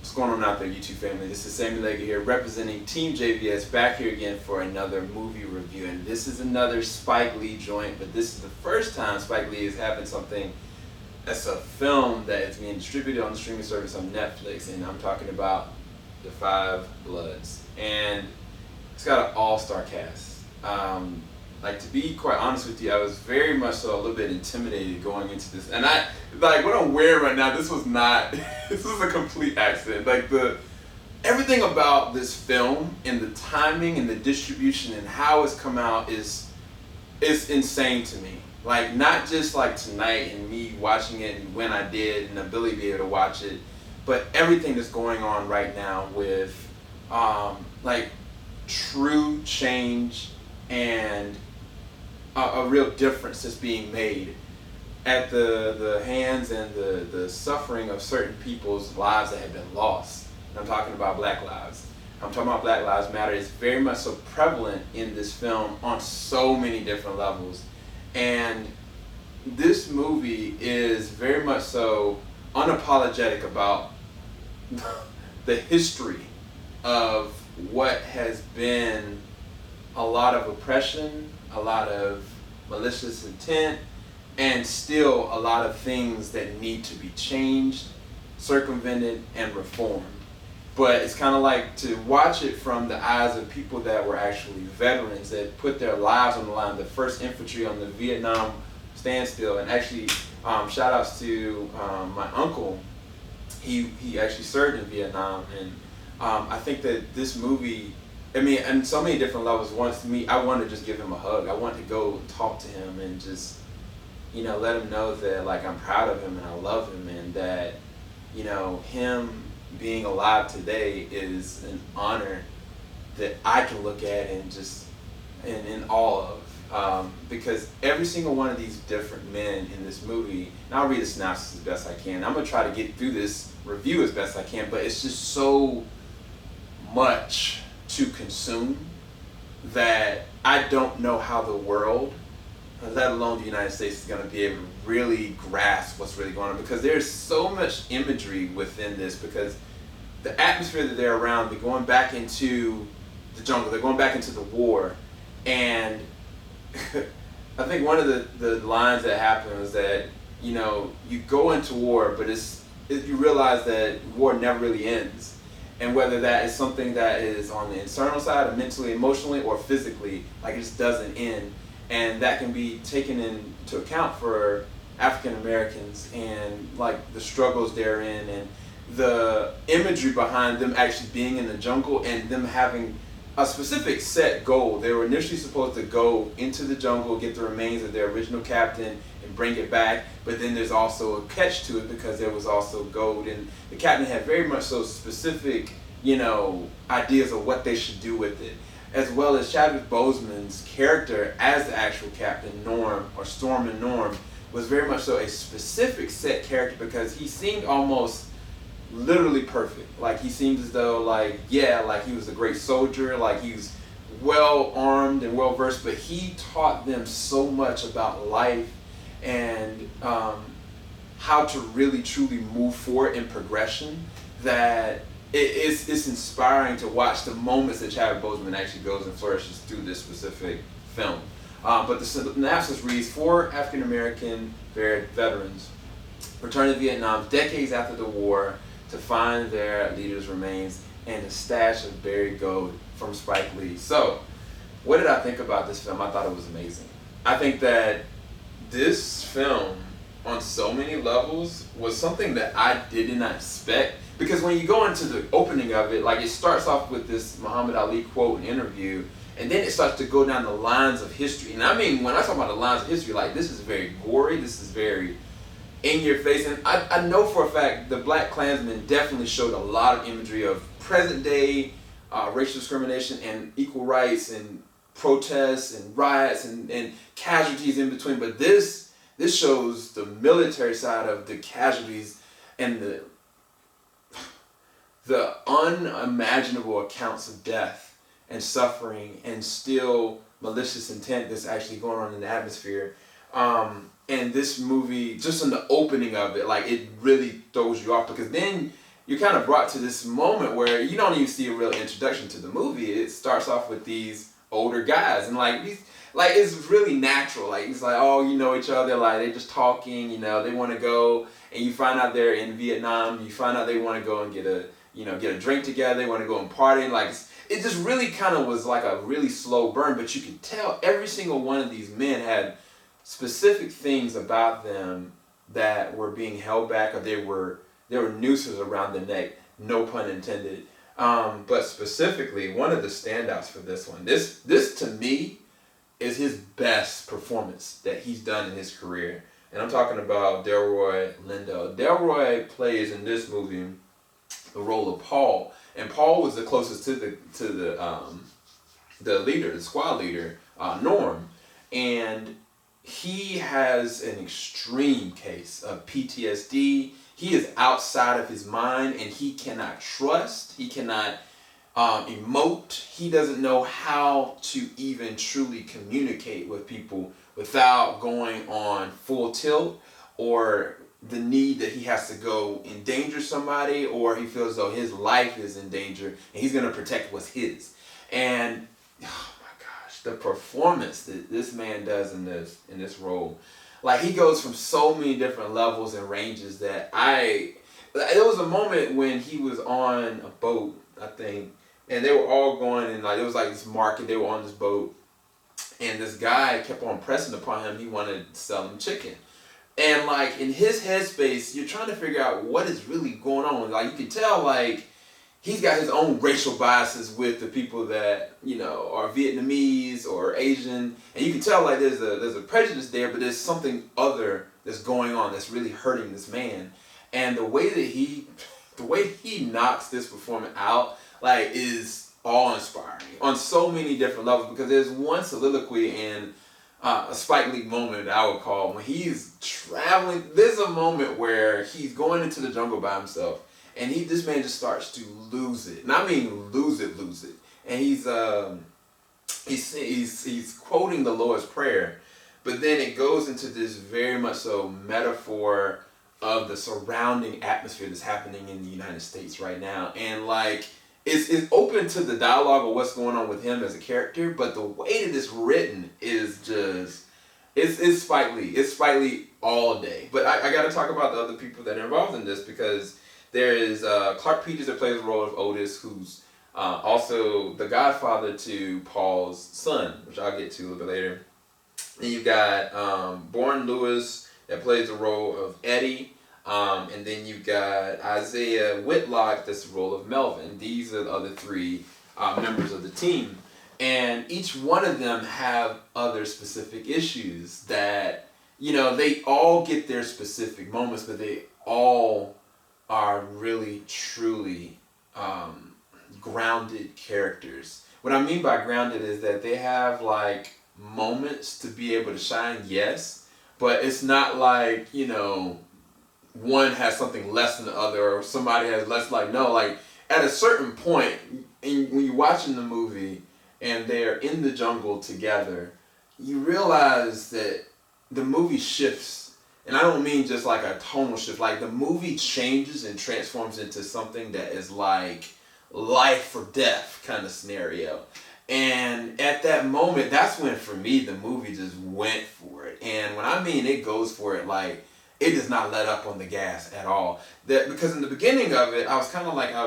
What's going on out there, YouTube family? This is Sammy Legger here, representing Team JVS, back here again for another movie review. And this is another Spike Lee joint, but this is the first time Spike Lee is having something that's a film that is being distributed on the streaming service on Netflix. And I'm talking about The Five Bloods. And it's got an all-star cast. Like, to be quite honest with you, I was very much so a little bit intimidated going into this. And I, like, what I'm wearing right now, this was not, this was a complete accident. Like, everything about this film and the timing and the distribution and how it's come out is insane to me. Like, not just like tonight and me watching it and when I did and the ability to be able to watch it, but everything that's going on right now with, like, true change and a real difference that's being made at the hands and the suffering of certain people's lives that have been lost. And I'm talking about Black lives. I'm talking about Black Lives Matter. It's very much so prevalent in this film on so many different levels. And this movie is very much so unapologetic about the history of what has been a lot of oppression, a lot of malicious intent, and still a lot of things that need to be changed, circumvented, and reformed. But it's kind of like to watch it from the eyes of people that were actually veterans that put their lives on the line, the first infantry on the Vietnam standstill. And actually, shout outs to my uncle. He actually served in Vietnam, and I think that this movie, I mean, on so many different levels. Once to me, I want to just give him a hug. I want to go and talk to him and just, you know, let him know that, like, I'm proud of him and I love him, and that, you know, him being alive today is an honor that I can look at and just in awe of. Because every single one of these different men in this movie, and I'll read the synopsis as best I can. I'm going to try to get through this review as best I can, but it's just so much to consume that I don't know how the world, let alone the United States, is going to be able to really grasp what's really going on, because there's so much imagery within this, because the atmosphere that they're around, they're going back into the jungle, they're going back into the war, and I think one of the lines that happened was that, you know, you go into war, but you realize that war never really ends. And whether that is something that is on the internal side, or mentally, emotionally, or physically, like, it just doesn't end. And that can be taken into account for African Americans and, like, the struggles they're in, and the imagery behind them actually being in the jungle and them having a specific set goal. They were initially supposed to go into the jungle, get the remains of their original captain, and bring it back. But then there's also a catch to it, because there was also gold, and the captain had very much so specific, you know, ideas of what they should do with it, as well as Chadwick Boseman's character as the actual captain, Norm, or Storm and Norm, was very much so a specific set character, because he seemed almost literally perfect. Like, he seemed as though, like, yeah, like, he was a great soldier, like, he was well armed and well versed, but he taught them so much about life and how to really truly move forward in progression, that it's inspiring to watch the moments that Chadwick Boseman actually goes and flourishes through this specific film. But the synopsis reads: 4 African American veterans return to Vietnam decades after the war to find their leader's remains and a stash of buried gold from Spike Lee. So, what did I think about this film? I thought it was amazing. I think that this film, on so many levels, was something that I did not expect. Because when you go into the opening of it, like, it starts off with this Muhammad Ali quote and interview, and then it starts to go down the lines of history. And I mean, when I talk about the lines of history, like, this is very gory, this is very in your face. And I know for a fact the Black Klansmen definitely showed a lot of imagery of present day racial discrimination and equal rights and protests and riots and casualties in between. But this shows the military side of the casualties and the unimaginable accounts of death and suffering and still malicious intent that's actually going on in the atmosphere. And this movie, just in the opening of it, like, it really throws you off, because then you're kind of brought to this moment where you don't even see a real introduction to the movie. It starts off with these older guys, and like it's really natural. Like it's like, oh, you know each other, like they're just talking, you know, they want to go, and you find out they're in Vietnam. You find out they want to go and get a drink together. They want to go and party. Like it just really kind of was like a really slow burn, but you could tell every single one of these men had specific things about them that were being held back, or they were nooses around the neck, no pun intended. But specifically, one of the standouts for this one, this to me is his best performance that he's done in his career. And I'm talking about Delroy Lindo. Delroy plays in this movie the role of Paul, and Paul was the closest to the leader, the squad leader, Norm, and he has an extreme case of PTSD. He is outside of his mind, and he cannot trust. He cannot emote. He doesn't know how to even truly communicate with people without going on full tilt, or the need that he has to go endanger somebody, or he feels as though his life is in danger and he's going to protect what's his. And oh my gosh, the performance that this man does in this role, like he goes from so many different levels and ranges that there was a moment when he was on a boat, I think, and they were all going, and like it was like this market, they were on this boat, and this guy kept on pressing upon him. He wanted to sell him chicken. And like in his headspace, you're trying to figure out what is really going on. Like you can tell, like he's got his own racial biases with the people that, you know, are Vietnamese or Asian, and you can tell like there's a prejudice there, but there's something other that's going on that's really hurting this man. And the way he knocks this performance out, like, is awe-inspiring on so many different levels, because there's one soliloquy in a Spike Lee moment that I would call when he's traveling. There's a moment where he's going into the jungle by himself, and this man just starts to lose it, and I mean lose it. And he's quoting the Lord's Prayer, but then it goes into this very much so metaphor of the surrounding atmosphere that's happening in the United States right now, and like it's open to the dialogue of what's going on with him as a character, but the way that it's written is just, it's Spike Lee. It's Spike Lee all day. But I got to talk about the other people that are involved in this, because there is Clarke that plays the role of Otis, who's also the godfather to Paul's son, which I'll get to a little bit later. Then you've got Bourne Lewis that plays the role of Eddie. And then you've got Isaiah Whitlock, that's the role of Melvin. These are the other three members of the team. And each one of them have other specific issues that, you know, they all get their specific moments, but they all are really, truly grounded characters. What I mean by grounded is that they have, like, moments to be able to shine, yes, but it's not like, you know, one has something less than the other, or somebody has less. Like, no, like at a certain point, when you're watching the movie and they're in the jungle together, you realize that the movie shifts. And I don't mean just like a tonal shift. Like the movie changes and transforms into something that is like life or death kind of scenario. And at that moment, that's when for me the movie just went for it. And when I mean it goes for it, like, it does not let up on the gas at all. Because in the beginning of it, I was kind of like, I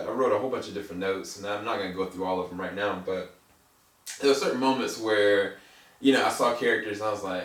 wrote a whole bunch of different notes, and I'm not going to go through all of them right now, but there were certain moments where, you know, I saw characters and I was like,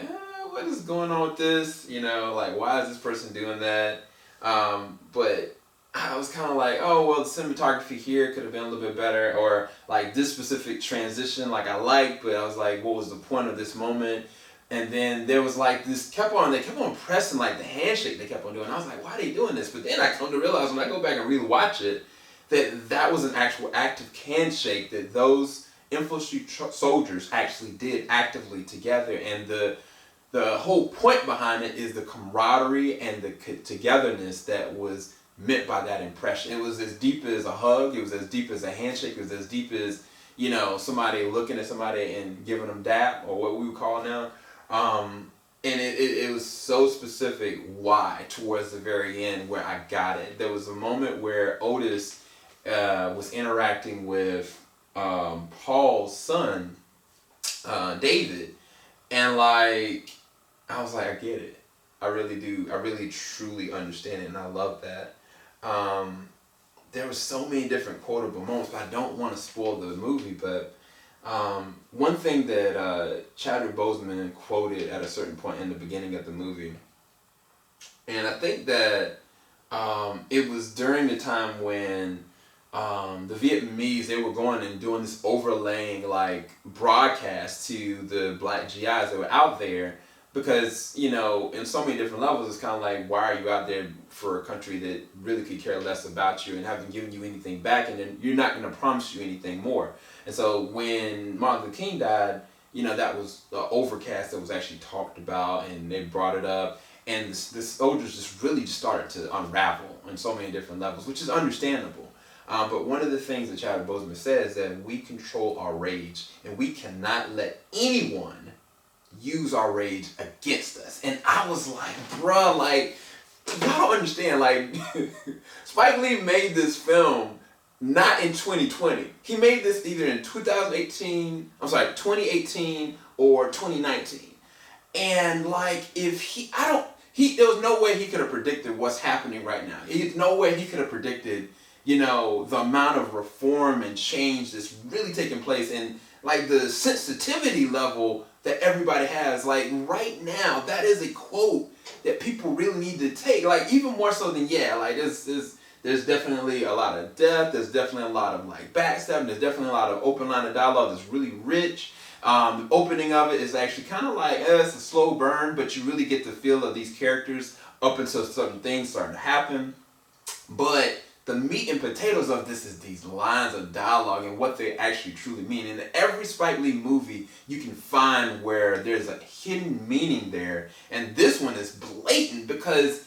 what is going on with this? You know, like, why is this person doing that? But I was kind of like, oh, well, the cinematography here could have been a little bit better, or like this specific transition, like I liked, but I was like, what was the point of this moment? And then there was like this, they kept on pressing like the handshake they kept on doing. I was like, why are they doing this? But then I come to realize when I go back and rewatch it, that was an actual active handshake that those infantry soldiers actually did actively together. And the whole point behind it is the camaraderie and the togetherness that was meant by that impression. It was as deep as a hug. It was as deep as a handshake. It was as deep as, you know, somebody looking at somebody and giving them dap, or what we would call now. and it was so specific why towards the very end where I got it. There was a moment where Otis was interacting with Paul's son, David, and like I was like, I get it. I really do. I really truly understand it, and I love that. There were so many different quotable moments, but I don't want to spoil the movie. But one thing that Chadwick Boseman quoted at a certain point in the beginning of the movie, and I think that it was during the time when the Vietnamese, they were going and doing this overlaying like broadcast to the black GIs that were out there, because in so many different levels it's kind of like, why are you out there for a country that really could care less about you and haven't given you anything back, and then you're not going to promise you anything more. And so when Martin Luther King died, that was the overcast that was actually talked about, and they brought it up, and the soldiers just really just started to unravel on so many different levels, which is understandable. But one of the things that Chadwick Boseman says is that we control our rage, and we cannot let anyone use our rage against us. And I was like, bruh, like, y'all don't understand, like, Spike Lee made this film not in 2020. He made this either in 2018 or 2019. And like, there was no way he could have predicted what's happening right now. There's no way he could have predicted, the amount of reform and change that's really taking place, and like the sensitivity level that everybody has. Like right now, that is a quote that people really need to take. Like even more so than like there's definitely a lot of depth. There's definitely a lot of like backstabbing. There's definitely a lot of open line of dialogue that's really rich. The opening of it is actually kind of like it's a slow burn, but you really get the feel of these characters up until certain things starting to happen. But the meat and potatoes of this is these lines of dialogue and what they actually truly mean. In every Spike Lee movie, you can find where there's a hidden meaning there. And this one is blatant because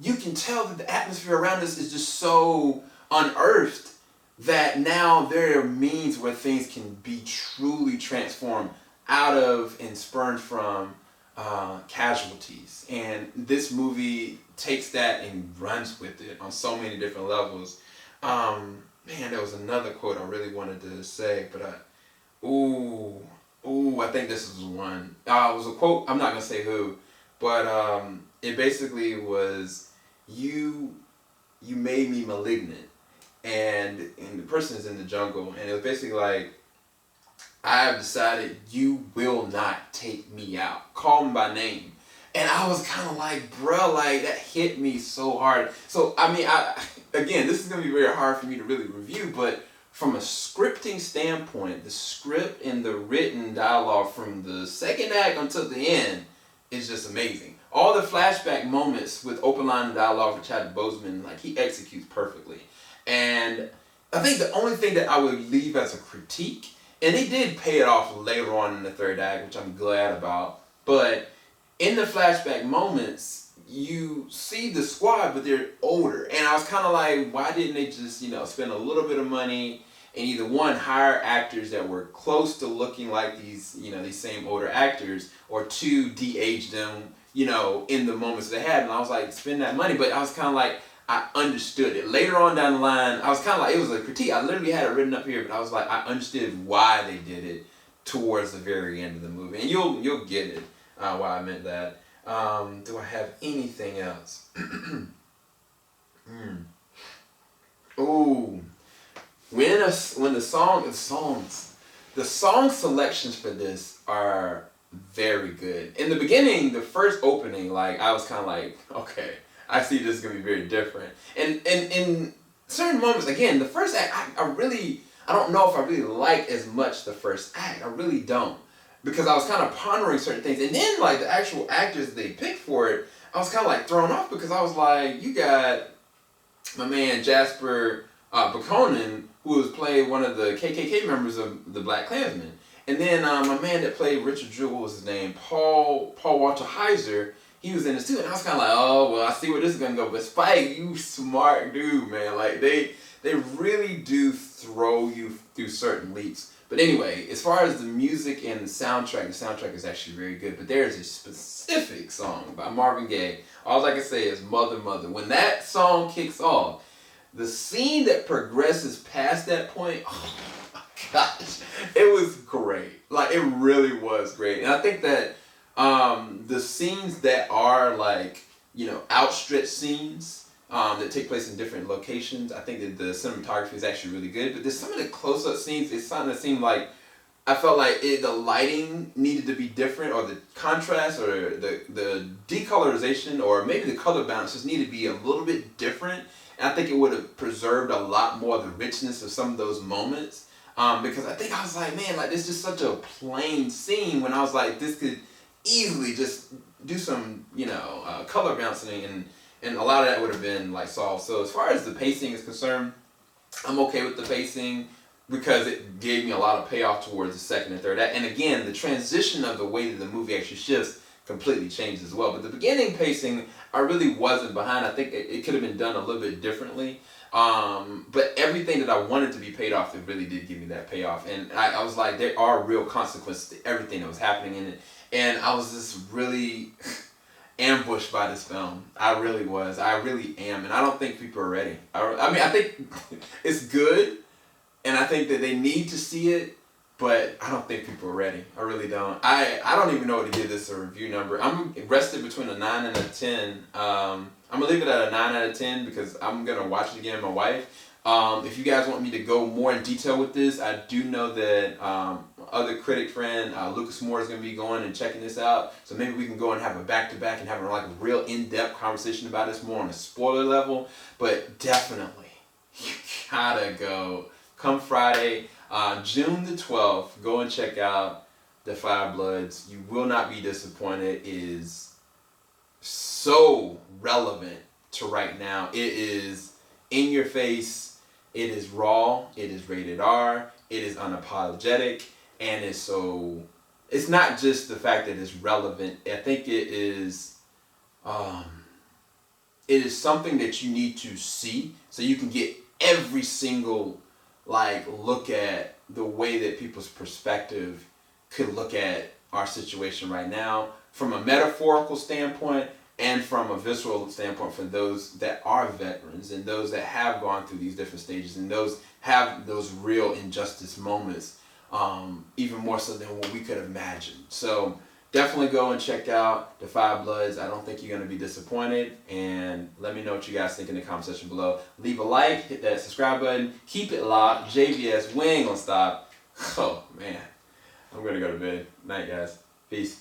you can tell that the atmosphere around us is just so unearthed that now there are means where things can be truly transformed out of and spurned from casualties. And this movie takes that and runs with it on so many different levels. There was another quote I really wanted to say, but I think this is one. It was a quote, I'm not going to say who, but it basically was, you made me malignant. And the person is in the jungle, and it was basically like, I have decided you will not take me out. Call me by name. And I was kind of like, bruh, like that hit me so hard. So, again, this is going to be very hard for me to really review, but from a scripting standpoint, the script and the written dialogue from the second act until the end is just amazing. All the flashback moments with open line dialogue for Chadwick Boseman, like he executes perfectly. And I think the only thing that I would leave as a critique, and they did pay it off later on in the third act, which I'm glad about, but in the flashback moments, you see the squad, but they're older. And I was kind of like, why didn't they just, spend a little bit of money and either one, hire actors that were close to looking like these, these same older actors, or two, de-age them, in the moments they had. And I was like, spend that money. But I was kind of like, I understood it. Later on down the line, I was kind of like, it was a critique. I literally had it written up here, but I was like, I understood why they did it towards the very end of the movie. And you'll get it, why I meant that. Do I have anything else? Ooh. When the song selections for this are very good. In the beginning, the first opening, like I was kind of like, okay, I see this is gonna be very different. And in certain moments, again, the first act, I don't know if I really like as much the first act. I really don't, because I was kind of pondering certain things, and then like the actual actors they picked for it, I was kind of like thrown off, because I was like, you got my man Jasper Buchanan, who was played one of the KKK members of the Black Klansmen. And then my man that played Richard Jewell, what was his name? Paul Walter Hauser, he was in this too. And I was kind of like, oh, well, I see where this is going to go. But Spike, you smart dude, man. Like, they really do throw you through certain leaps. But anyway, as far as the music and the soundtrack is actually very good. But there is a specific song by Marvin Gaye. All I can say is Mother, Mother. When that song kicks off, the scene that progresses past that point, oh my gosh, it was great. Like, it really was great. And I think that the scenes that are like, you know, outstretched scenes that take place in different locations, I think that the cinematography is actually really good. But there's some of the close-up scenes, it's something that seemed like, I felt like the lighting needed to be different, or the contrast, or the decolorization, or maybe the color balance just needed to be a little bit different. And I think it would have preserved a lot more of the richness of some of those moments. Because I think I was like, man, like, this is just such a plain scene, when I was like, this could easily just do some, you know, color balancing, and a lot of that would have been like solved. So as far as the pacing is concerned, I'm okay with the pacing, because it gave me a lot of payoff towards the second and third act. And again, the transition of the way that the movie actually shifts completely changed as well. But the beginning pacing, I really wasn't behind. I think it could have been done a little bit differently. But everything that I wanted to be paid off, it really did give me that payoff. And I was like, there are real consequences to everything that was happening in it. And I was just really ambushed by this film. I really was. I really am. And I don't think people are ready. I mean, I think it's good, and I think that they need to see it, but I don't think people are ready. I really don't. I don't even know what to give this a review number. I'm rested between a 9 and a 10. I'm going to leave it at a 9 out of 10, because I'm going to watch it again with my wife. If you guys want me to go more in detail with this, I do know that other critic friend, Lucas Moore, is going to be going and checking this out. So maybe we can go and have a back-to-back and have like a real in-depth conversation about this, more on a spoiler level. But definitely, you gotta go. Come Friday, June the 12th, go and check out The Five Bloods. You will not be disappointed. It is so relevant to right now. It is in your face. It is raw. It is rated R. It is unapologetic. And it's not just the fact that it's relevant. I think it is something that you need to see, so you can get every single look at the way that people's perspective could look at our situation right now, from a metaphorical standpoint and from a visceral standpoint, for those that are veterans and those that have gone through these different stages and those have those real injustice moments, even more so than what we could have imagined. So definitely go and check out The Five Bloods. I don't think you're going to be disappointed. And let me know what you guys think in the comment section below. Leave a like, hit that subscribe button, keep it locked. JVS, we ain't going to stop. Oh, man. I'm going to go to bed. Night, guys. Peace.